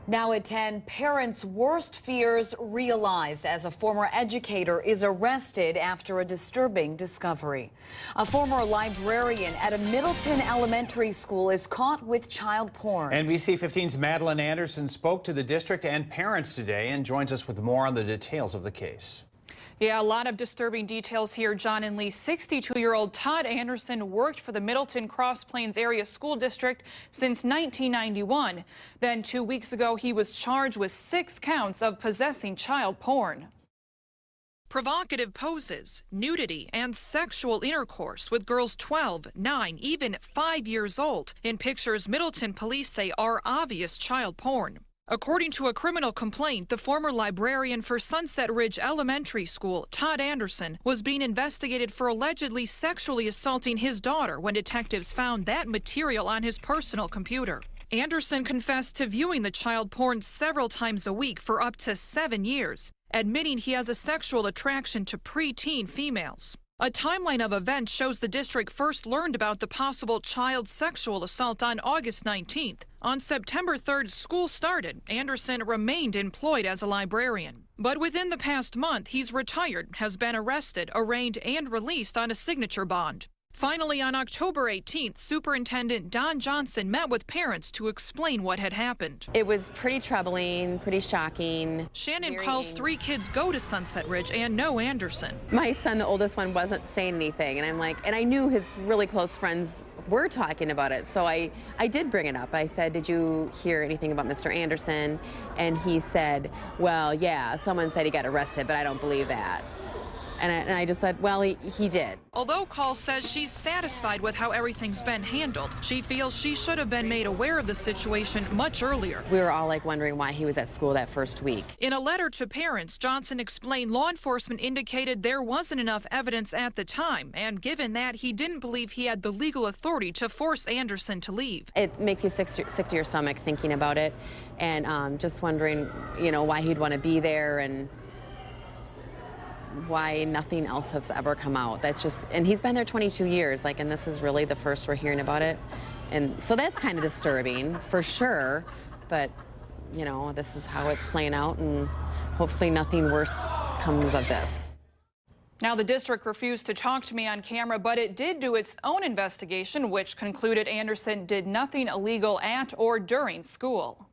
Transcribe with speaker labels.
Speaker 1: Now at 10, parents' worst fears realized as a former educator is arrested after a disturbing discovery. A former librarian at a Middleton elementary school is caught with child porn.
Speaker 2: NBC 15's Madeline Anderson spoke to the district and parents today and joins us with more on the details of the case.
Speaker 3: Yeah, a lot of disturbing details here, John and Lee. 62-year-old Todd Anderson worked for the Middleton-Cross Plains Area School District since 1991. Then 2 weeks ago, he was charged with 6 counts of possessing child porn. Provocative poses, nudity, and sexual intercourse with girls 12, 9, even 5 years old in pictures Middleton police say are obvious child porn. According to a criminal complaint, the former librarian for Sunset Ridge Elementary School, Todd Anderson, was being investigated for allegedly sexually assaulting his daughter when detectives found that material on his personal computer. Anderson confessed to viewing the child porn several times a week for up to 7 years, admitting he has a sexual attraction to preteen females. A timeline of events shows the district first learned about the possible child sexual assault on August 19th. On September 3rd, school started. Anderson remained employed as a librarian. But within the past month, he's retired, has been arrested, arraigned, and released on a signature bond. Finally, on October 18th, Superintendent Don Johnson met with parents to explain what had happened.
Speaker 4: It was pretty troubling, pretty shocking.
Speaker 3: Shannon calls 3 kids go to Sunset Ridge and know Anderson.
Speaker 4: My son, the oldest one, wasn't saying anything, and I'm like, and I knew his really close friends were talking about it, so I did bring it up. I said, did you hear anything about Mr. Anderson? And he said, well, yeah, someone said he got arrested, but I don't believe that. And I just said, well, he did.
Speaker 3: Although Call says she's satisfied with how everything's been handled, she feels she should have been made aware of the situation much earlier.
Speaker 4: We were all like wondering why he was at school that first week.
Speaker 3: In a letter to parents, Johnson explained law enforcement indicated there wasn't enough evidence at the time, and given that, he didn't believe he had the legal authority to force Anderson to leave.
Speaker 4: It makes you sick to your stomach thinking about it, and just wondering, you know, why he'd want to be there and why nothing else has ever come out. That's just, and he's been there 22 years, like, and this is really the first we're hearing about it. And so that's kind of disturbing, for sure, but, you know, this is how it's playing out, and hopefully nothing worse comes of this.
Speaker 3: Now, the district refused to talk to me on camera, but it did do its own investigation, which concluded Anderson did nothing illegal at or during school.